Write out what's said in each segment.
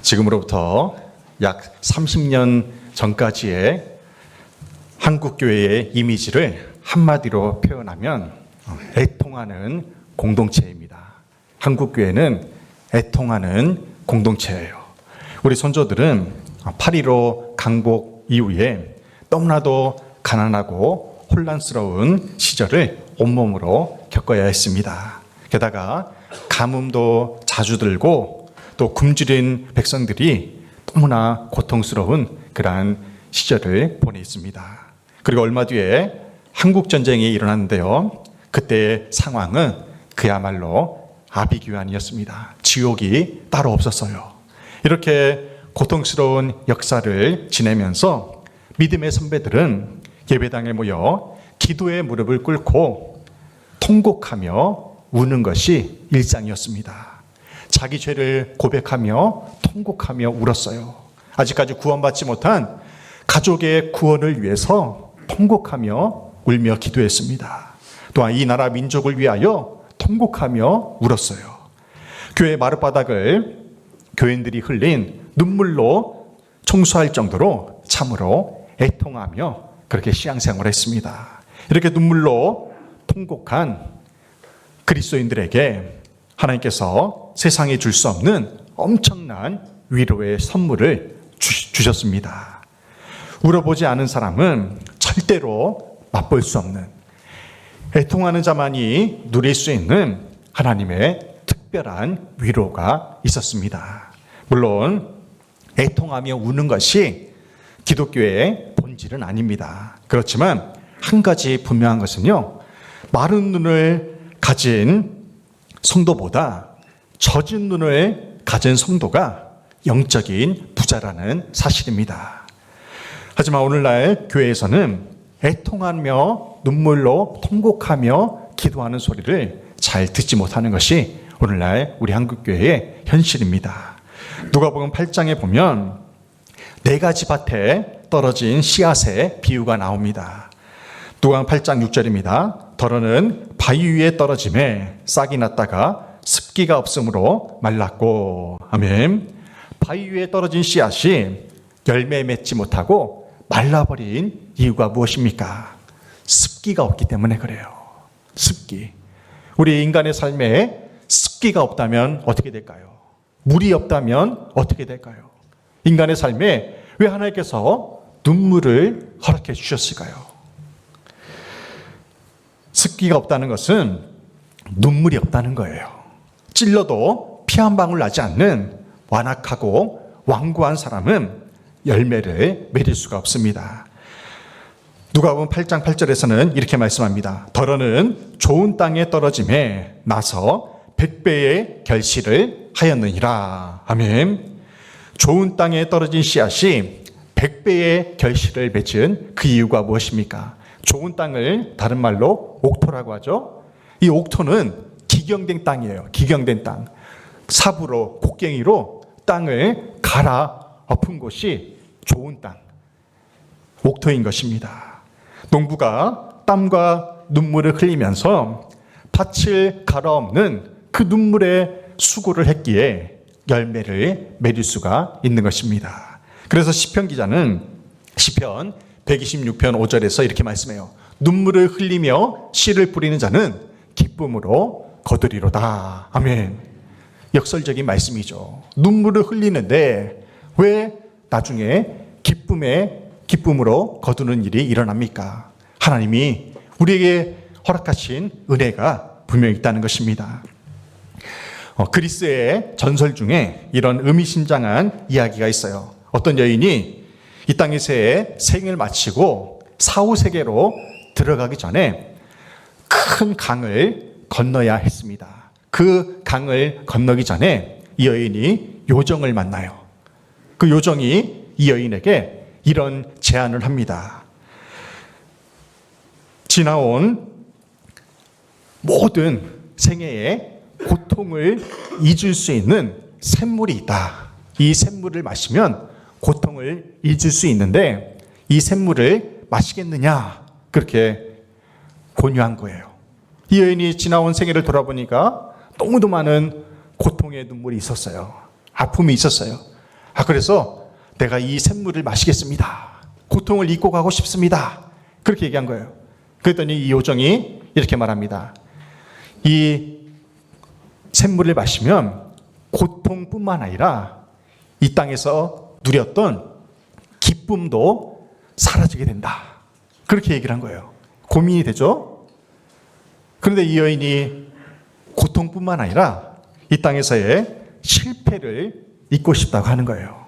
지금으로부터 약 30년 전까지의 한국교회의 이미지를 한마디로 표현하면 애통하는 공동체입니다. 한국교회는 애통하는 공동체예요. 우리 선조들은 8.15 강복 이후에 너무나도 가난하고 혼란스러운 시절을 온몸으로 겪어야 했습니다. 게다가 가뭄도 자주 들고 또 굶주린 백성들이 너무나 고통스러운 그러한 시절을 보냈습니다. 그리고 얼마 뒤에 한국전쟁이 일어났는데요. 그때의 상황은 그야말로 아비규환이었습니다. 지옥이 따로 없었어요. 이렇게 고통스러운 역사를 지내면서 믿음의 선배들은 예배당에 모여 기도의 무릎을 꿇고 통곡하며 우는 것이 일상이었습니다. 자기 죄를 고백하며 통곡하며 울었어요. 아직까지 구원받지 못한 가족의 구원을 위해서 통곡하며 울며 기도했습니다. 또한 이 나라 민족을 위하여 통곡하며 울었어요. 교회 마룻바닥을 교인들이 흘린 눈물로 청소할 정도로 참으로 애통하며 그렇게 신앙생활을 했습니다. 이렇게 눈물로 통곡한 그리스도인들에게 하나님께서 세상에 줄 수 없는 엄청난 위로의 선물을 주셨습니다. 울어보지 않은 사람은 절대로 맛볼 수 없는, 애통하는 자만이 누릴 수 있는 하나님의 특별한 위로가 있었습니다. 물론 애통하며 우는 것이 기독교의 본질은 아닙니다. 그렇지만 한 가지 분명한 것은요, 마른 눈을 가진 성도보다 젖은 눈을 가진 성도가 영적인 부자라는 사실입니다. 하지만 오늘날 교회에서는 애통하며 눈물로 통곡하며 기도하는 소리를 잘 듣지 못하는 것이 오늘날 우리 한국교회의 현실입니다. 누가복음 8장에 보면 4가지 밭에 떨어진 씨앗의 비유가 나옵니다. 누가복음 8장 6절입니다. 더러는 바위 위에 떨어짐에 싹이 났다가 습기가 없으므로 말랐고. 아멘. 바위 위에 떨어진 씨앗이 열매 맺지 못하고 말라버린 이유가 무엇입니까? 습기가 없기 때문에 그래요. 습기. 우리 인간의 삶에 습기가 없다면 어떻게 될까요? 물이 없다면 어떻게 될까요? 인간의 삶에 왜 하나님께서 눈물을 허락해 주셨을까요? 습기가 없다는 것은 눈물이 없다는 거예요. 찔러도 피 한 방울 나지 않는 완악하고 완고한 사람은 열매를 맺을 수가 없습니다. 누가복음 8장 8절에서는 이렇게 말씀합니다. 더러는 좋은 땅에 떨어짐에 나서 100배의 결실을 하였느니라. 아멘. 좋은 땅에 떨어진 씨앗이 100배의 결실을 맺은 그 이유가 무엇입니까? 좋은 땅을 다른 말로 옥토라고 하죠. 이 옥토는 기경된 땅이에요. 기경된 땅. 삽으로, 곡괭이로 땅을 갈아 엎은 곳이 좋은 땅, 옥토인 것입니다. 농부가 땀과 눈물을 흘리면서 밭을 갈아엎는 그 눈물에 수고를 했기에 열매를 맺을 수가 있는 것입니다. 그래서 시편 기자는 시편 126편 5절에서 이렇게 말씀해요. 눈물을 흘리며 씨를 뿌리는 자는 기쁨으로 거두리로다. 아멘. 역설적인 말씀이죠. 눈물을 흘리는데 왜 나중에 기쁨으로 거두는 일이 일어납니까? 하나님이 우리에게 허락하신 은혜가 분명히 있다는 것입니다. 그리스의 전설 중에 이런 의미심장한 이야기가 있어요. 어떤 여인이 이 땅에서의 생을 마치고 사후세계로 들어가기 전에 큰 강을 건너야 했습니다. 그 강을 건너기 전에 이 여인이 요정을 만나요. 그 요정이 이 여인에게 이런 제안을 합니다. 지나온 모든 생애의 고통을 잊을 수 있는 샘물이 있다. 이 샘물을 마시면 고통을 잊을 수 있는데 이 샘물을 마시겠느냐? 그렇게 권유한 거예요. 이 여인이 지나온 생애를 돌아보니까 너무도 많은 고통의 눈물이 있었어요. 아픔이 있었어요. 그래서 내가 이 샘물을 마시겠습니다. 고통을 잊고 가고 싶습니다. 그렇게 얘기한 거예요. 그랬더니 이 요정이 이렇게 말합니다. 이 샘물을 마시면 고통뿐만 아니라 이 땅에서 누렸던 기쁨도 사라지게 된다. 그렇게 얘기를 한 거예요. 고민이 되죠? 그런데 이 여인이 고통뿐만 아니라 이 땅에서의 실패를 잊고 싶다고 하는 거예요.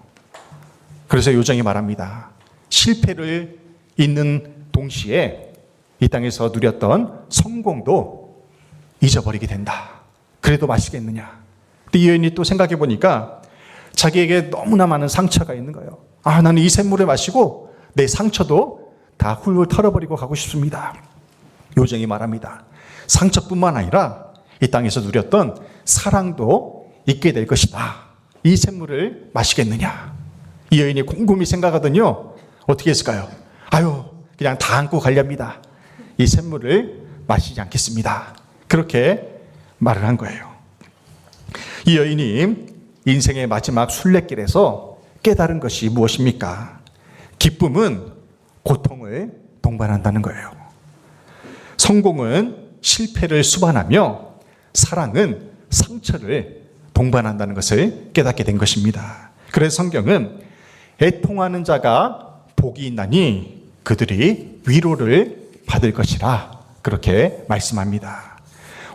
그래서 요정이 말합니다. 실패를 잊는 동시에 이 땅에서 누렸던 성공도 잊어버리게 된다. 그래도 마시겠느냐? 근데 이 여인이 또 생각해 보니까 자기에게 너무나 많은 상처가 있는 거예요. 나는 이 샘물을 마시고 내 상처도 다 훌훌 털어버리고 가고 싶습니다. 요정이 말합니다. 상처뿐만 아니라 이 땅에서 누렸던 사랑도 잊게 될 것이다. 이 샘물을 마시겠느냐? 이 여인이 곰곰이 생각하더니요. 어떻게 했을까요? 그냥 다 안고 가렵니다. 이 샘물을 마시지 않겠습니다. 그렇게 말을 한 거예요. 이 여인이 인생의 마지막 순례길에서 깨달은 것이 무엇입니까? 기쁨은 고통을 동반한다는 거예요. 성공은 실패를 수반하며 사랑은 상처를 동반한다는 것을 깨닫게 된 것입니다. 그래서 성경은 애통하는 자가 복이 있나니 그들이 위로를 받을 것이라 그렇게 말씀합니다.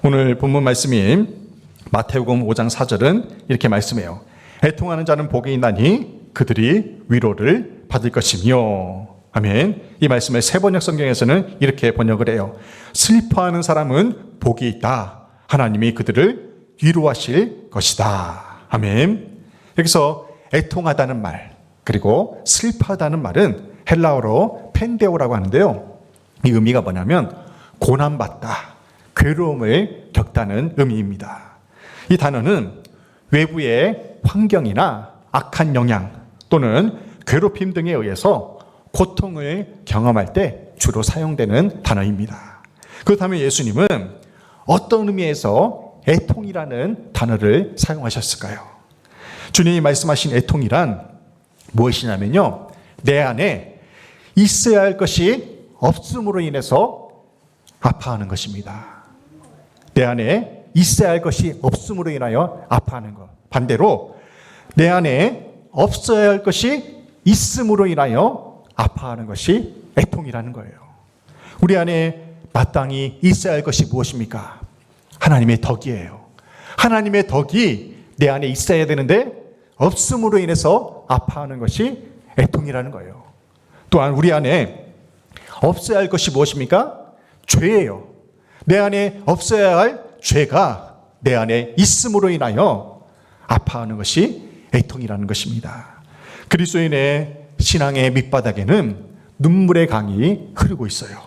오늘 본문 말씀인 마태복음 5장 4절은 이렇게 말씀해요. 애통하는 자는 복이 있나니 그들이 위로를 받을 것이며. 아멘. 이 말씀을 세번역 성경에서는 이렇게 번역을 해요. 슬퍼하는 사람은 복이 있다. 하나님이 그들을 위로하실 것이다. 아멘. 여기서 애통하다는 말 그리고 슬퍼하다는 말은 헬라어로 펜데오라고 하는데요. 이 의미가 뭐냐면 고난받다, 괴로움을 겪다는 의미입니다. 이 단어는 외부의 환경이나 악한 영향 또는 괴롭힘 등에 의해서 고통을 경험할 때 주로 사용되는 단어입니다. 그렇다면 예수님은 어떤 의미에서 애통이라는 단어를 사용하셨을까요? 주님이 말씀하신 애통이란 무엇이냐면요. 내 안에 있어야 할 것이 없음으로 인해서 아파하는 것입니다. 내 안에 있어야 할 것이 없음으로 인하여 아파하는 것. 반대로 내 안에 없어야 할 것이 있음으로 인하여 아파하는 것이 애통이라는 거예요. 우리 안에 마땅히 있어야 할 것이 무엇입니까? 하나님의 덕이에요. 하나님의 덕이 내 안에 있어야 되는데 없음으로 인해서 아파하는 것이 애통이라는 거예요. 또한 우리 안에 없어야 할 것이 무엇입니까? 죄예요. 내 안에 없어야 할 죄가 내 안에 있음으로 인하여 아파하는 것이 애통이라는 것입니다. 그리스도인의 신앙의 밑바닥에는 눈물의 강이 흐르고 있어요.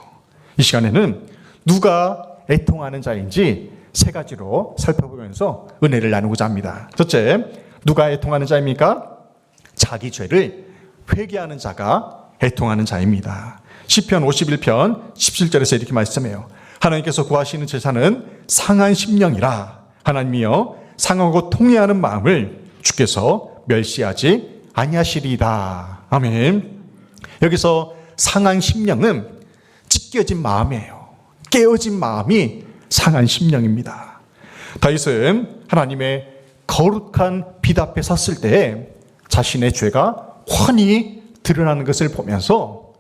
이 시간에는 누가 애통하는 자인지 세 가지로 살펴보면서 은혜를 나누고자 합니다. 첫째, 누가 애통하는 자입니까? 자기 죄를 회개하는 자가 애통하는 자입니다. 시편 51편 17절에서 이렇게 말씀해요. 하나님께서 구하시는 제사는 상한 심령이라. 하나님이여 상하고 통회하는 마음을 주께서 멸시하지 아니하시리이다. 아멘. 여기서 상한 심령은 찢겨진 마음이에요. 깨어진 마음이 상한 심령입니다. 다윗은 하나님의 거룩한 빛 앞에 섰을 때 자신의 죄가 훤히 드러나는 것을 보면서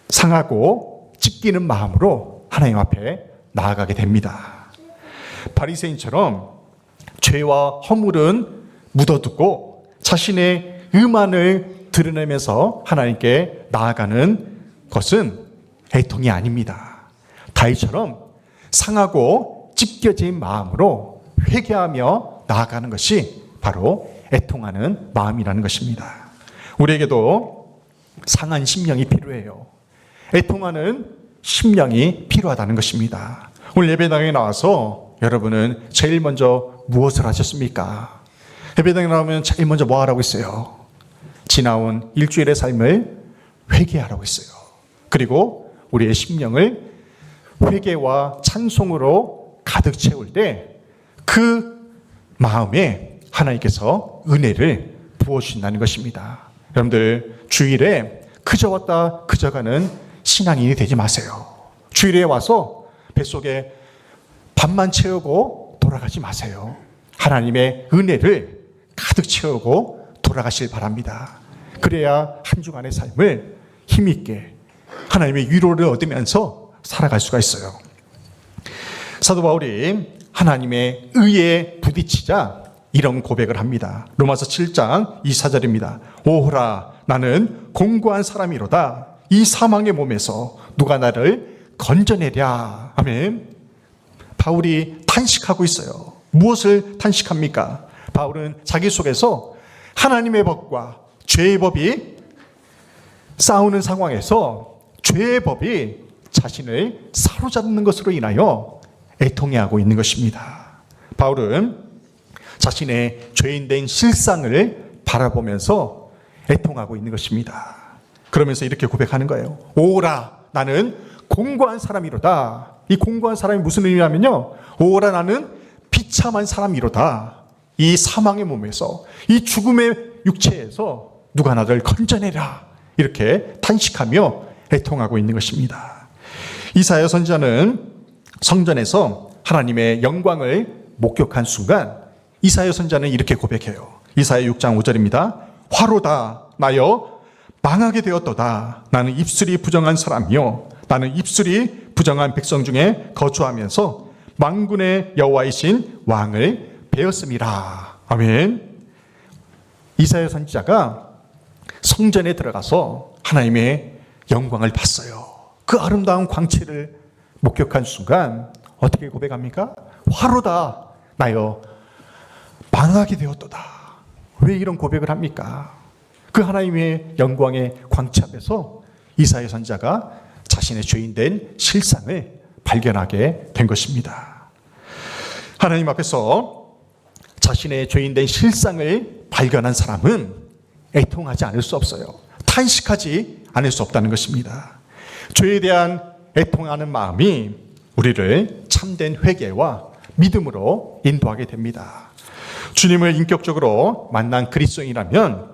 상하고 찢기는 마음으로 하나님 앞에 나아가게 됩니다. 바리새인처럼 죄와 허물은 묻어두고 자신의 의만을 드러내면서 하나님께 나아가는 것은 애통이 아닙니다. 다윗처럼 상하고 찢겨진 마음으로 회개하며 나아가는 것이 바로 애통하는 마음이라는 것입니다. 우리에게도 상한 심령이 필요해요. 애통하는 심령이 필요하다는 것입니다. 오늘 예배당에 나와서 여러분은 제일 먼저 무엇을 하셨습니까? 예배당에 나오면 제일 먼저 뭐 하라고 했어요? 지나온 일주일의 삶을 회개하라고 했어요. 그리고 우리의 심령을 회개와 찬송으로 가득 채울 때 그 마음에 하나님께서 은혜를 부어주신다는 것입니다. 여러분들 주일에 그저 왔다 그저 가는 신앙인이 되지 마세요. 주일에 와서 뱃속에 밥만 채우고 돌아가지 마세요. 하나님의 은혜를 가득 채우고 돌아가실 바랍니다. 그래야 한 주간의 삶을 힘있게 하나님의 위로를 얻으면서 살아갈 수가 있어요. 사도 바울이 하나님의 의에 부딪히자 이런 고백을 합니다. 로마서 7장 24절입니다. 오호라 나는 공고한 사람이로다. 이 사망의 몸에서 누가 나를 건져내랴. 아멘. 바울이 탄식하고 있어요. 무엇을 탄식합니까? 바울은 자기 속에서 하나님의 법과 죄의 법이 싸우는 상황에서 죄의 법이 자신을 사로잡는 것으로 인하여 애통해하고 있는 것입니다. 바울은 자신의 죄인된 실상을 바라보면서 애통하고 있는 것입니다. 그러면서 이렇게 고백하는 거예요. 오라 나는 공고한 사람이로다. 이 공고한 사람이 무슨 의미냐면요, 오라 나는 비참한 사람이로다. 이 사망의 몸에서, 이 죽음의 육체에서 누가 나를 건져내라. 이렇게 탄식하며 애통하고 있는 것입니다. 이사야 선지자는 성전에서 하나님의 영광을 목격한 순간 이사야 선지자는 이렇게 고백해요. 이사야 6장 5절입니다. 화로다 나여 망하게 되었도다. 나는 입술이 부정한 사람이요 나는 입술이 부정한 백성 중에 거주하면서 만군의 여호와이신 왕을 배웠음이라. 아멘. 이사야 선지자가 성전에 들어가서 하나님의 영광을 봤어요. 그 아름다운 광채를 목격한 순간 어떻게 고백합니까? 화로다 나여 망하게 되었도다. 왜 이런 고백을 합니까? 그 하나님의 영광의 광채 앞에서 이사야 선지자가 자신의 죄인된 실상을 발견하게 된 것입니다. 하나님 앞에서 자신의 죄인된 실상을 발견한 사람은 애통하지 않을 수 없어요. 탄식하지 않을 수 없다는 것입니다. 죄에 대한 애통하는 마음이 우리를 참된 회개와 믿음으로 인도하게 됩니다. 주님을 인격적으로 만난 그리스도인이라면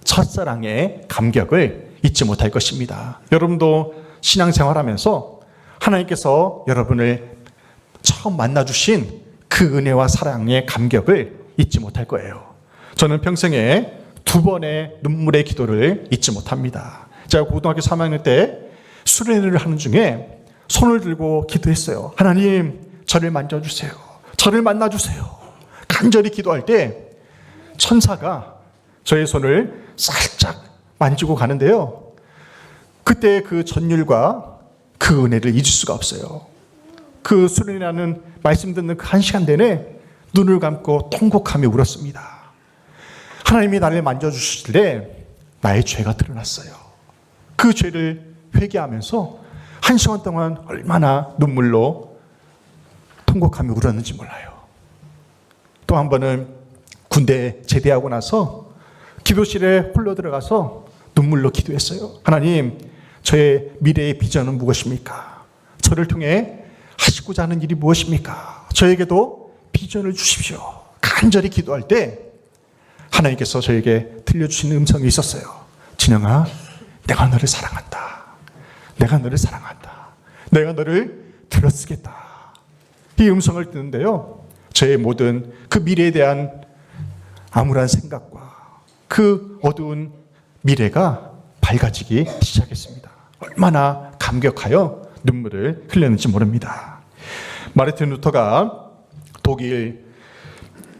첫사랑의 감격을 잊지 못할 것입니다. 여러분도 신앙생활하면서 하나님께서 여러분을 처음 만나주신 그 은혜와 사랑의 감격을 잊지 못할 거예요. 저는 평생에 2번의 눈물의 기도를 잊지 못합니다. 제가 고등학교 3학년 때 수련회를 하는 중에 손을 들고 기도했어요. 하나님, 저를 만져주세요. 저를 만나주세요. 간절히 기도할 때 천사가 저의 손을 살짝 만지고 가는데요. 그때 그 전율과 그 은혜를 잊을 수가 없어요. 그 수련회라는 말씀 듣는 그 1시간 내내 눈을 감고 통곡하며 울었습니다. 하나님이 나를 만져주실 때 나의 죄가 드러났어요. 그 죄를 회개하면서 1시간 동안 얼마나 눈물로 통곡하며 울었는지 몰라요. 또 한 번은 군대 제대하고 나서 기도실에 홀로 들어가서 눈물로 기도했어요. 하나님, 저의 미래의 비전은 무엇입니까? 저를 통해 하시고자 하는 일이 무엇입니까? 저에게도 비전을 주십시오. 간절히 기도할 때 하나님께서 저에게 들려주시는 음성이 있었어요. 진영아, 내가 너를 사랑한다. 내가 너를 사랑한다. 내가 너를 들어쓰겠다. 이 음성을 듣는데요, 저의 모든 그 미래에 대한 암울한 생각과 그 어두운 미래가 밝아지기 시작했습니다. 얼마나 감격하여 눈물을 흘렸는지 모릅니다. 마르틴 루터가 독일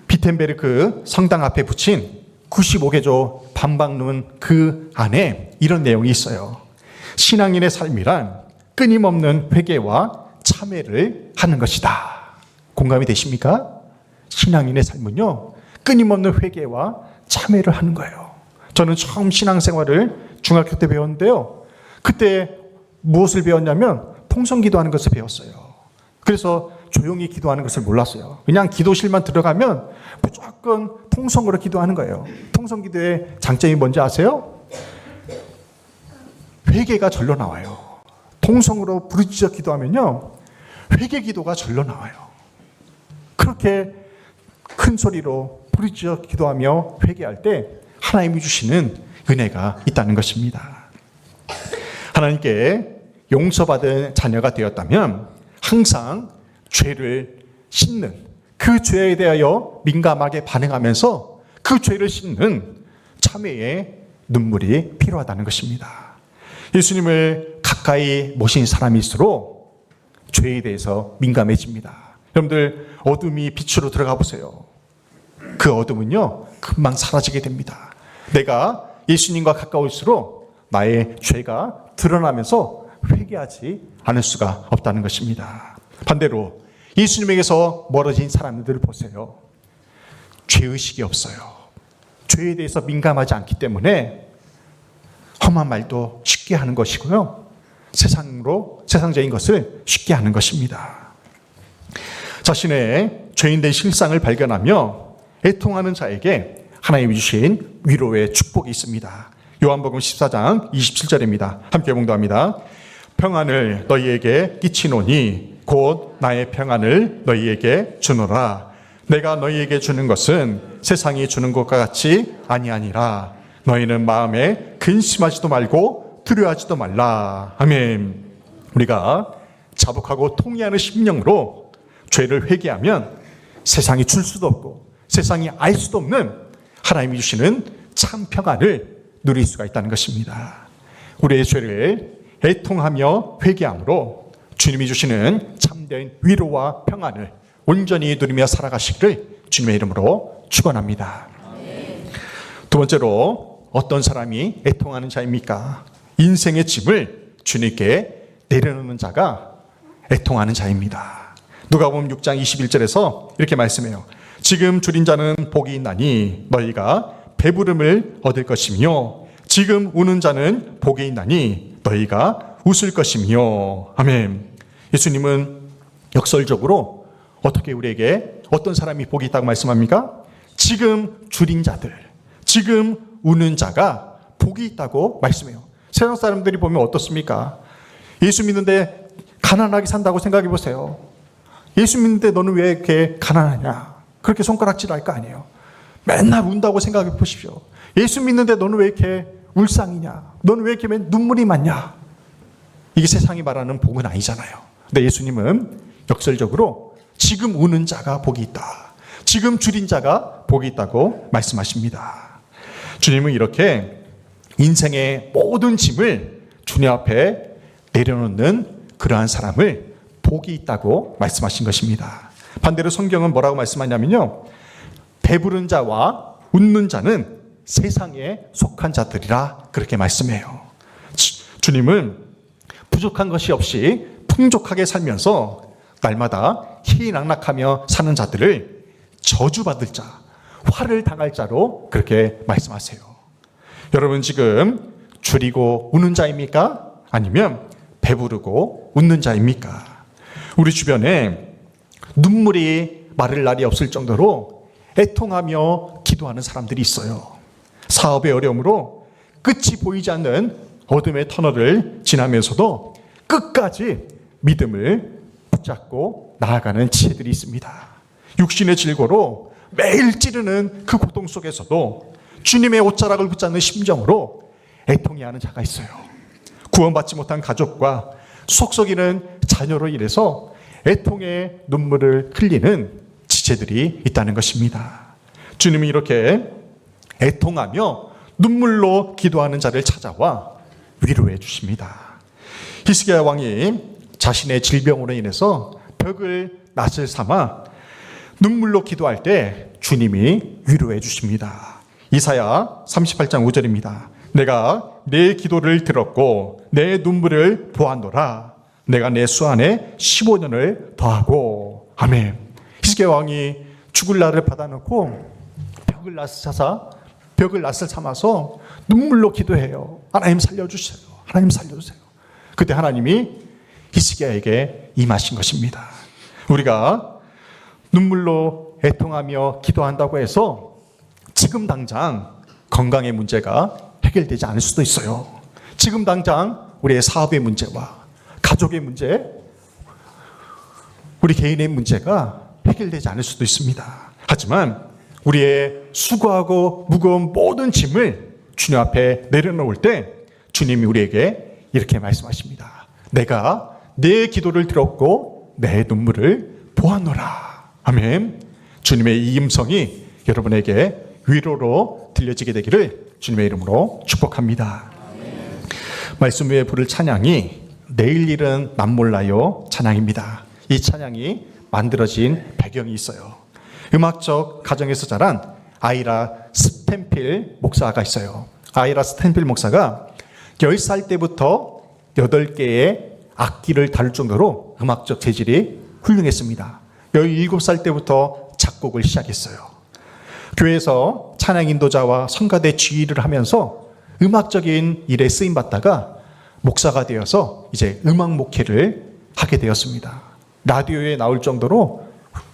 비텐베르크 성당 앞에 붙인 95개조 반박문 그 안에 이런 내용이 있어요. 신앙인의 삶이란 끊임없는 회개와 참회를 하는 것이다. 공감이 되십니까? 신앙인의 삶은요, 끊임없는 회개와 참회를 하는 거예요. 저는 처음 신앙생활을 중학교 때 배웠는데요, 그때 무엇을 배웠냐면 통성기도하는 것을 배웠어요. 그래서 조용히 기도하는 것을 몰랐어요. 그냥 기도실만 들어가면 무조건 통성으로 기도하는 거예요. 통성기도의 장점이 뭔지 아세요? 회개가 절로 나와요. 통성으로 부르짖어 기도하면요, 회개 기도가 절로 나와요. 그렇게 큰 소리로 부르짖어 기도하며 회개할 때 하나님이 주시는 은혜가 있다는 것입니다. 하나님께 용서받은 자녀가 되었다면 항상 죄를 씻는, 그 죄에 대하여 민감하게 반응하면서 그 죄를 씻는 참회의 눈물이 필요하다는 것입니다. 예수님을 가까이 모신 사람일수록 죄에 대해서 민감해집니다. 여러분들, 어둠이 빛으로 들어가 보세요. 그 어둠은요, 금방 사라지게 됩니다. 내가 예수님과 가까울수록 나의 죄가 드러나면서 회개하지 않을 수가 없다는 것입니다. 반대로 예수님에게서 멀어진 사람들을 보세요. 죄의식이 없어요. 죄에 대해서 민감하지 않기 때문에 험한 말도 쉽게 하는 것이고요, 세상적인 것을 쉽게 하는 것입니다. 자신의 죄인된 실상을 발견하며 애통하는 자에게 하나님이 주신 위로의 축복이 있습니다. 요한복음 14장 27절입니다. 함께 봉독합니다. 평안을 너희에게 끼치노니 곧 나의 평안을 너희에게 주노라. 내가 너희에게 주는 것은 세상이 주는 것과 같이 아니하니라. 너희는 마음에 근심하지도 말고 두려워하지도 말라. 아멘. 우리가 자복하고 통회하는 심령으로 죄를 회개하면 세상이 줄 수도 없고 세상이 알 수도 없는 하나님이 주시는 참 평안을 누릴 수가 있다는 것입니다. 우리의 죄를 애통하며 회개함으로 주님이 주시는 참된 위로와 평안을 온전히 누리며 살아가시기를 주님의 이름으로 축원합니다. 두 번째로, 어떤 사람이 애통하는 자입니까? 인생의 짐을 주님께 내려놓는 자가 애통하는 자입니다. 누가복음 6장 21절에서 이렇게 말씀해요. 지금 줄인 자는 복이 있나니 너희가 배부름을 얻을 것이며 지금 우는 자는 복이 있나니 너희가 웃을 것이며. 아멘. 예수님은 역설적으로 어떻게 우리에게 어떤 사람이 복이 있다고 말씀합니까? 지금 줄인 자들, 지금 우는 자가 복이 있다고 말씀해요. 세상 사람들이 보면 어떻습니까? 예수 믿는데 가난하게 산다고 생각해 보세요. 예수 믿는데 너는 왜 이렇게 가난하냐? 그렇게 손가락질 할 거 아니에요. 맨날 운다고 생각해 보십시오. 예수 믿는데 너는 왜 이렇게 울상이냐? 너는 왜 이렇게 눈물이 많냐? 이게 세상이 말하는 복은 아니잖아요. 근데 예수님은 역설적으로 지금 우는 자가 복이 있다, 지금 줄인 자가 복이 있다고 말씀하십니다. 주님은 이렇게 인생의 모든 짐을 주님 앞에 내려놓는 그러한 사람을 복이 있다고 말씀하신 것입니다. 반대로 성경은 뭐라고 말씀하냐면요, 배부른 자와 웃는 자는 세상에 속한 자들이라 그렇게 말씀해요. 주님은 부족한 것이 없이 풍족하게 살면서 날마다 희낙락하며 사는 자들을 저주받을 자, 화를 당할 자로 그렇게 말씀하세요. 여러분, 지금 줄이고 우는 자입니까? 아니면 배부르고 웃는 자입니까? 우리 주변에 눈물이 마를 날이 없을 정도로 애통하며 기도하는 사람들이 있어요. 사업의 어려움으로 끝이 보이지 않는 어둠의 터널을 지나면서도 끝까지 믿음을 붙잡고 나아가는 지혜들이 있습니다. 육신의 질고로 매일 찌르는 그 고통 속에서도 주님의 옷자락을 붙잡는 심정으로 애통해하는 자가 있어요. 구원받지 못한 가족과 속썩이는 자녀로 인해서 애통의 눈물을 흘리는 지체들이 있다는 것입니다. 주님이 이렇게 애통하며 눈물로 기도하는 자를 찾아와 위로해 주십니다. 히스기야 왕이 자신의 질병으로 인해서 벽을 낫을 삼아 눈물로 기도할 때 주님이 위로해 주십니다. 이사야 38장 5절입니다. 내가 내 기도를 들었고 내 눈물을 보았노라. 내가 내 수 안에 15년을 더하고. 아멘. 히스기야 왕이 죽을 날을 받아놓고 벽을 낫을 삼아서 눈물로 기도해요. 하나님 살려주세요. 하나님 살려주세요. 그때 하나님이 히스기야에게 임하신 것입니다. 우리가 눈물로 애통하며 기도한다고 해서 지금 당장 건강의 문제가 해결되지 않을 수도 있어요. 지금 당장 우리의 사업의 문제와 가족의 문제, 우리 개인의 문제가 해결되지 않을 수도 있습니다. 하지만 우리의 수고하고 무거운 모든 짐을 주님 앞에 내려놓을 때 주님이 우리에게 이렇게 말씀하십니다. 내가 내 기도를 들었고 내 눈물을 보았노라. 아멘. 주님의 이 음성이 여러분에게 위로로 들려지게 되기를 주님의 이름으로 축복합니다. 말씀 위에 부를 찬양이 내일 일은 남 몰라요 찬양입니다. 이 찬양이 만들어진 배경이 있어요. 음악적 가정에서 자란 아이라 스탠필 목사가 있어요. 아이라 스탠필 목사가 10살 때부터 8개의 악기를 다룰 정도로 음악적 재질이 훌륭했습니다. 17살 때부터 작곡을 시작했어요. 교회에서 찬양 인도자와 성가대 지휘를 하면서 음악적인 일에 쓰임받다가 목사가 되어서 이제 음악 목회를 하게 되었습니다. 라디오에 나올 정도로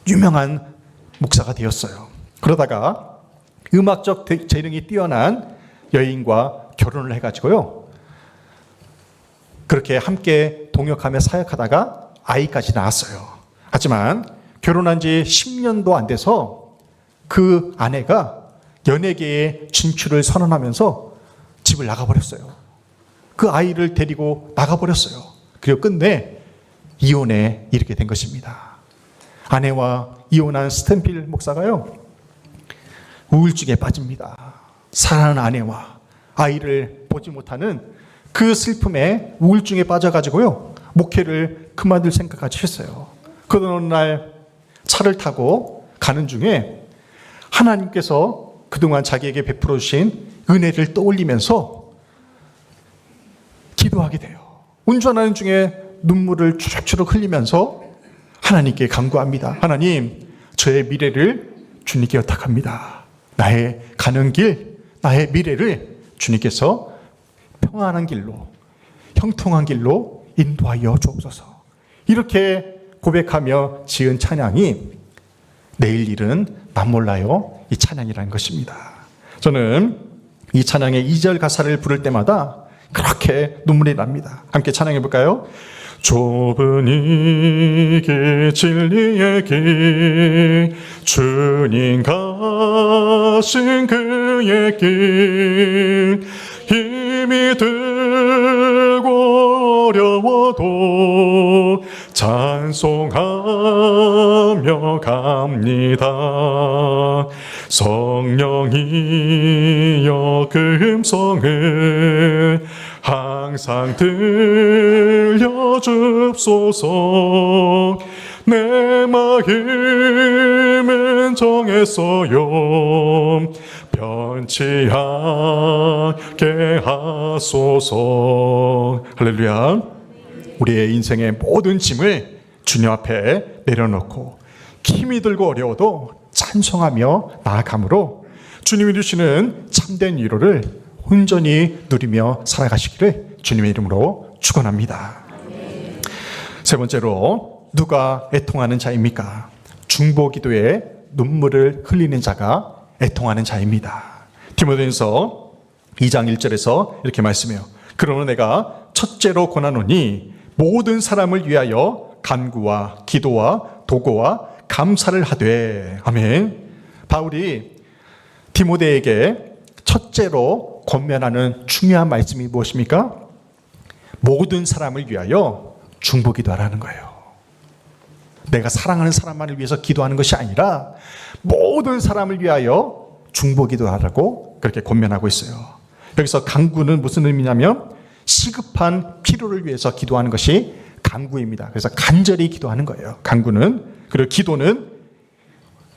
유명한 목사가 되었어요. 그러다가 음악적 재능이 뛰어난 여인과 결혼을 해가지고요. 그렇게 함께 동역하며 사역하다가 아이까지 낳았어요. 하지만 결혼한 지 10년도 안 돼서 그 아내가 연예계에 진출을 선언하면서 집을 나가버렸어요. 그 아이를 데리고 나가버렸어요. 그리고 끝내 이혼에 이르게 된 것입니다. 아내와 이혼한 스탠필 목사가요, 우울증에 빠집니다. 사랑하는 아내와 아이를 보지 못하는 그 슬픔에 우울증에 빠져가지고요, 목회를 그만둘 생각까지 했어요. 그러던 어느 날 차를 타고 가는 중에 하나님께서 그동안 자기에게 베풀어 주신 은혜를 떠올리면서 기도하게 돼요. 운전하는 중에 눈물을 추룩추룩 흘리면서 하나님께 간구합니다. 하나님, 저의 미래를 주님께 의탁합니다. 나의 가는 길, 나의 미래를 주님께서 평안한 길로, 형통한 길로 인도하여 주옵소서. 이렇게 고백하며 지은 찬양이 내일 일은 남 몰라요 이 찬양이라는 것입니다. 저는 이 찬양의 2절 가사를 부를 때마다 그렇게 눈물이 납니다. 함께 찬양해 볼까요? 좁은 이 길 진리의 길, 주님 가신 그의 길, 힘이 들고 어려워도 찬송하며 갑니다. 성령이여 그 음성을 항상 들려줍소서. 내 마음은 정했어요. 변치 않게 하소서. 할렐루야. 우리의 인생의 모든 짐을 주님 앞에 내려놓고 힘이 들고 어려워도 찬송하며 나아감으로 주님이 주시는 참된 위로를 온전히 누리며 살아가시기를 주님의 이름으로 축원합니다. 세 번째로, 누가 애통하는 자입니까? 중보기도에 눈물을 흘리는 자가 애통하는 자입니다. 디모데전서 2장 1절에서 이렇게 말씀해요. 그러나 내가 첫째로 권하노니 모든 사람을 위하여 간구와 기도와 도고와 감사를 하되. 아멘. 바울이 디모데에게 첫째로 권면하는 중요한 말씀이 무엇입니까? 모든 사람을 위하여 중보기도하라는 거예요. 내가 사랑하는 사람만을 위해서 기도하는 것이 아니라 모든 사람을 위하여 중보기도하라고 그렇게 권면하고 있어요. 여기서 간구는 무슨 의미냐면 시급한 필요를 위해서 기도하는 것이 간구입니다. 그래서 간절히 기도하는 거예요. 간구는. 그리고 기도는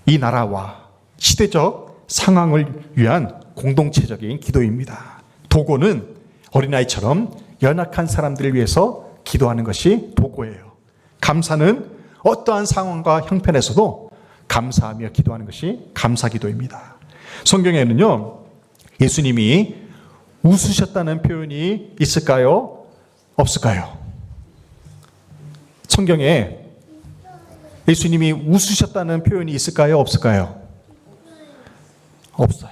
이 나라와 시대적 상황을 위한 공동체적인 기도입니다. 도고는 어린아이처럼 연약한 사람들을 위해서 기도하는 것이 도고예요. 감사는 어떠한 상황과 형편에서도 감사하며 기도하는 것이 감사기도입니다. 성경에는요, 예수님이 웃으셨다는 표현이 있을까요? 없을까요? 성경에 예수님이 웃으셨다는 표현이 있을까요? 없을까요? 없어요.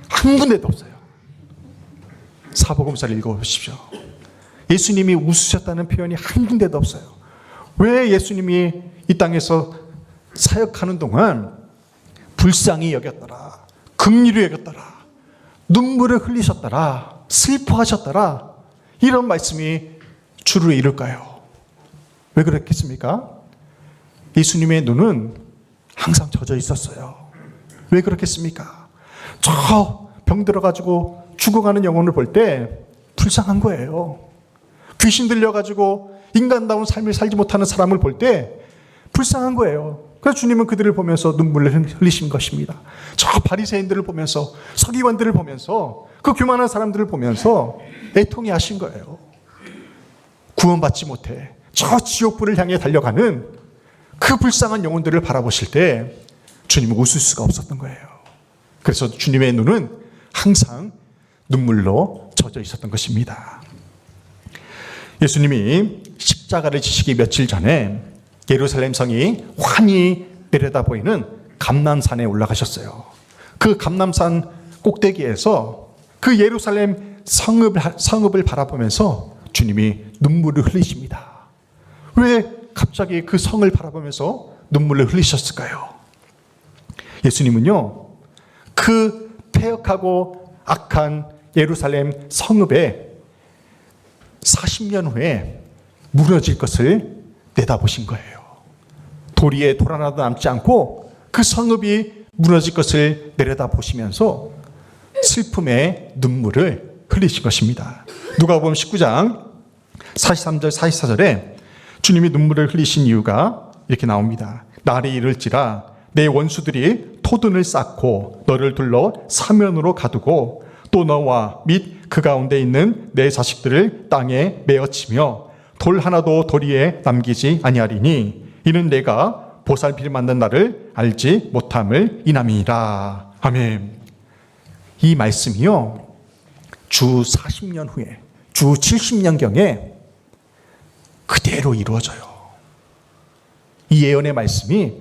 한 군데도 없어요. 사복음서를 읽어보십시오. 예수님이 웃으셨다는 표현이 한 군데도 없어요. 왜 예수님이 이 땅에서 사역하는 동안 불쌍히 여겼더라, 긍휼히 여겼더라, 눈물을 흘리셨더라, 슬퍼하셨더라, 이런 말씀이 주를 이룰까요? 왜 그랬겠습니까? 예수님의 눈은 항상 젖어 있었어요. 왜 그렇겠습니까? 저 병들어가지고 죽어가는 영혼을 볼 때 불쌍한 거예요. 귀신 들려가지고 인간다운 삶을 살지 못하는 사람을 볼 때 불쌍한 거예요. 그래서 주님은 그들을 보면서 눈물을 흘리신 것입니다. 저 바리새인들을 보면서, 서기관들을 보면서, 그 교만한 사람들을 보면서 애통해 하신 거예요. 구원받지 못해 저 지옥불을 향해 달려가는 그 불쌍한 영혼들을 바라보실 때 주님은 웃을 수가 없었던 거예요. 그래서 주님의 눈은 항상 눈물로 젖어 있었던 것입니다. 예수님이 십자가를 지시기 며칠 전에 예루살렘 성이 환히 내려다 보이는 감람산에 올라가셨어요. 그 감람산 꼭대기에서 그 예루살렘 성읍을 바라보면서 주님이 눈물을 흘리십니다. 왜 갑자기 그 성을 바라보면서 눈물을 흘리셨을까요? 예수님은요, 그 폐역하고 악한 예루살렘 성읍에 40년 후에 무너질 것을 내다보신 거예요. 도리에 돌 하나도 남지 않고 그 성읍이 무너질 것을 내려다보시면서 슬픔의 눈물을 흘리신 것입니다. 누가복음 19장 43절 44절에 주님이 눈물을 흘리신 이유가 이렇게 나옵니다. 날이 이를지라 내 원수들이 토둔을 쌓고 너를 둘러 사면으로 가두고 또 너와 및 그 가운데 있는 내 자식들을 땅에 메어치며 돌 하나도 도리에 남기지 아니하리니 이는 내가 보살피를 만든 나를 알지 못함을 인함이니라. 아멘. 이 말씀이요, 주 40년 후에, 주 70년경에 그대로 이루어져요. 이 예언의 말씀이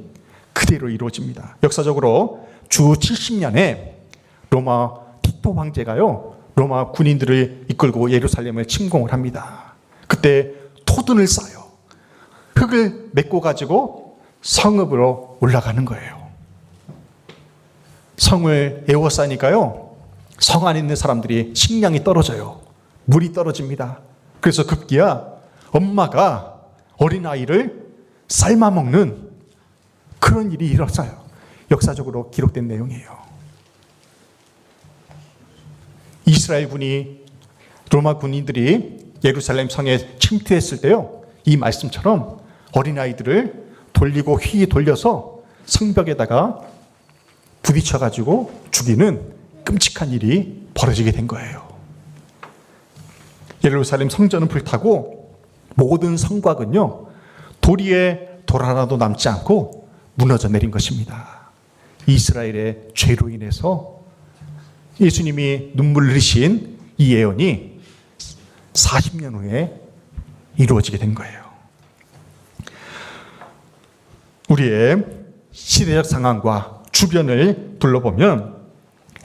그대로 이루어집니다. 역사적으로 주 70년에 로마 티토 황제가요, 로마 군인들을 이끌고 예루살렘을 침공을 합니다. 그때 토둔을 쌓아요. 흙을 메꿔 가지고 성읍으로 올라가는 거예요. 성을 에워싸니까요, 성 안에 있는 사람들이 식량이 떨어져요. 물이 떨어집니다. 그래서 급기야 엄마가 어린아이를 삶아먹는 그런 일이 일어나요. 역사적으로 기록된 내용이에요. 이스라엘 군이, 로마 군인들이 예루살렘 성에 침투했을 때요, 이 말씀처럼 어린아이들을 돌리고 휘 돌려서 성벽에다가 부딪혀가지고 죽이는 끔찍한 일이 벌어지게 된 거예요. 예루살렘 성전은 불타고 모든 성곽은요, 도리에 돌 하나도 남지 않고 무너져 내린 것입니다. 이스라엘의 죄로 인해서 예수님이 눈물을 흘리신 이 예언이 40년 후에 이루어지게 된 거예요. 우리의 시대적 상황과 주변을 둘러보면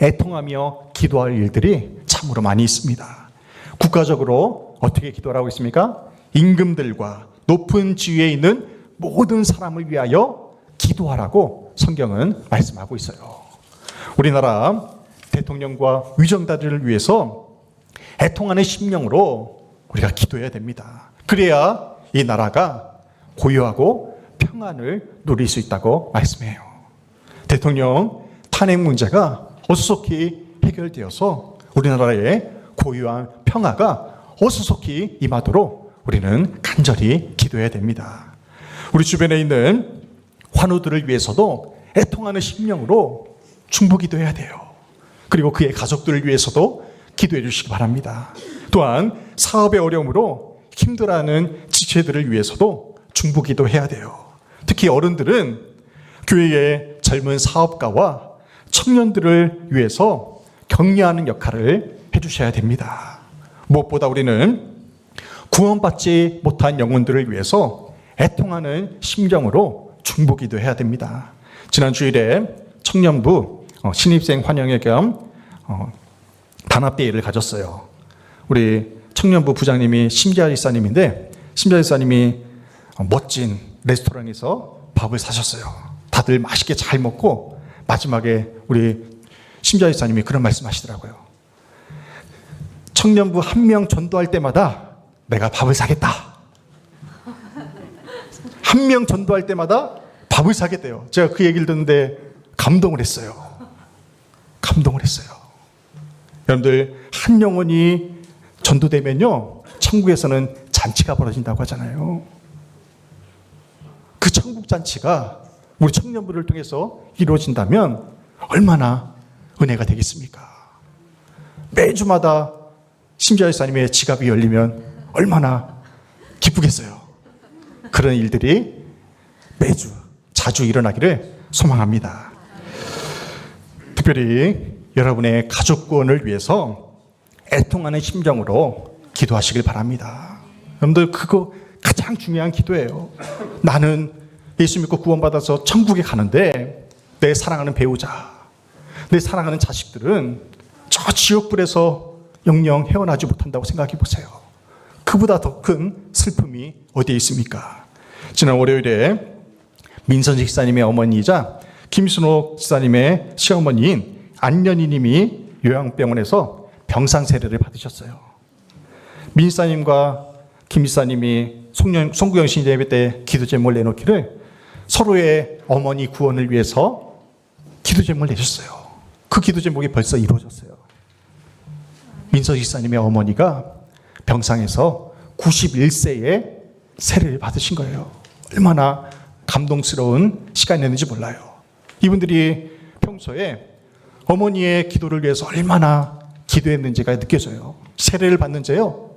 애통하며 기도할 일들이 참으로 많이 있습니다. 국가적으로 어떻게 기도를 하고 있습니까? 임금들과 높은 지위에 있는 모든 사람을 위하여 기도하라고 성경은 말씀하고 있어요. 우리나라 대통령과 위정자들을 위해서 애통하는 심령으로 우리가 기도해야 됩니다. 그래야 이 나라가 고요하고 평안을 누릴 수 있다고 말씀해요. 대통령 탄핵 문제가 어수속히 해결되어서 우리나라의 고요한 평화가 어수속히 임하도록 우리는 간절히 기도해야 됩니다. 우리 주변에 있는 환우들을 위해서도 애통하는 심령으로 중보기도해야 돼요. 그리고 그의 가족들을 위해서도 기도해 주시기 바랍니다. 또한 사업의 어려움으로 힘들어하는 지체들을 위해서도 중보기도해야 돼요. 특히 어른들은 교회의 젊은 사업가와 청년들을 위해서 격려하는 역할을 해주셔야 됩니다. 무엇보다 우리는 구원받지 못한 영혼들을 위해서 애통하는 심정으로 중보기도해야 됩니다. 지난 주일에 청년부 신입생 환영회 겸 단합대회를 가졌어요. 우리 청년부 부장님이 심지아 지사님인데, 심지아 지사님이 멋진 레스토랑에서 밥을 사셨어요. 다들 맛있게 잘 먹고 마지막에 우리 심지아 집사님이 그런 말씀하시더라고요. 청년부 한 명 전도할 때마다 내가 밥을 사겠다. 한 명 전도할 때마다 밥을 사겠대요. 제가 그 얘기를 듣는데 감동을 했어요. 감동을 했어요. 여러분들, 한 영혼이 전도되면요, 천국에서는 잔치가 벌어진다고 하잖아요. 그 천국 잔치가 우리 청년부를 통해서 이루어진다면 얼마나 은혜가 되겠습니까? 매주마다 심지아 집사님의 지갑이 열리면 얼마나 기쁘겠어요. 그런 일들이 매주 자주 일어나기를 소망합니다. 특별히 여러분의 가족 구원을 위해서 애통하는 심정으로 기도하시길 바랍니다. 여러분들, 그거 가장 중요한 기도예요. 나는 예수 믿고 구원받아서 천국에 가는데 내 사랑하는 배우자, 내 사랑하는 자식들은 저 지옥불에서 영영 헤어나지 못한다고 생각해 보세요. 그보다 더 큰 슬픔이 어디에 있습니까? 지난 월요일에 민선식 지사님의 어머니이자 김순옥 지사님의 시어머니인 안연희 님이 요양병원에서 병상 세례를 받으셨어요. 민 지사님과 김 지사님이 송구영 신자 예배 때 기도 제목을 내놓기를 서로의 어머니 구원을 위해서 기도 제목을 내셨어요. 그 기도 제목이 벌써 이루어졌어요. 민선식 지사님의 어머니가 병상에서 91세에 세례를 받으신 거예요. 얼마나 감동스러운 시간이었는지 몰라요. 이분들이 평소에 어머니의 기도를 위해서 얼마나 기도했는지가 느껴져요. 세례를 받는 자요,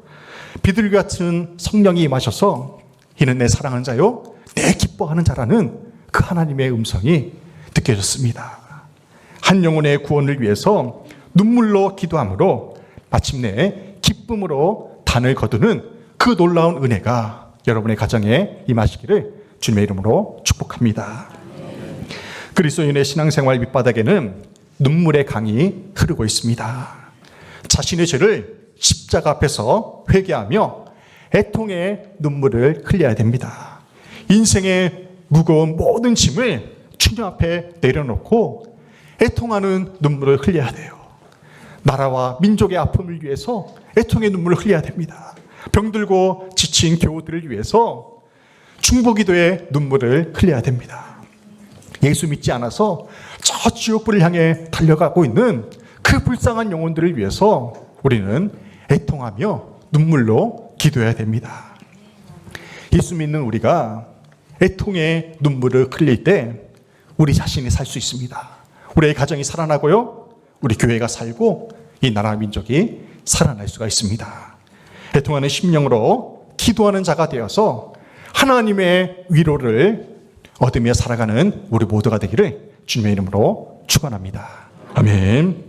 비둘기 같은 성령이 임하셔서 이는 내 사랑하는 자요, 내 기뻐하는 자라는 그 하나님의 음성이 느껴졌습니다. 한 영혼의 구원을 위해서 눈물로 기도함으로 마침내 기쁨으로 단을 거두는 그 놀라운 은혜가 여러분의 가정에 임하시기를 주님의 이름으로 축복합니다. 그리스도인의 신앙생활 밑바닥에는 눈물의 강이 흐르고 있습니다. 자신의 죄를 십자가 앞에서 회개하며 애통의 눈물을 흘려야 됩니다. 인생의 무거운 모든 짐을 주님 앞에 내려놓고 애통하는 눈물을 흘려야 돼요. 나라와 민족의 아픔을 위해서 애통의 눈물을 흘려야 됩니다. 병들고 지친 교우들을 위해서 중보기도의 눈물을 흘려야 됩니다. 예수 믿지 않아서 저 지옥불을 향해 달려가고 있는 그 불쌍한 영혼들을 위해서 우리는 애통하며 눈물로 기도해야 됩니다. 예수 믿는 우리가 애통의 눈물을 흘릴 때 우리 자신이 살 수 있습니다. 우리의 가정이 살아나고요, 우리 교회가 살고 이 나라 민족이 살아날 수가 있습니다. 애통하는 심령으로 기도하는 자가 되어서 하나님의 위로를 얻으며 살아가는 우리 모두가 되기를 주님의 이름으로 축원합니다. 아멘.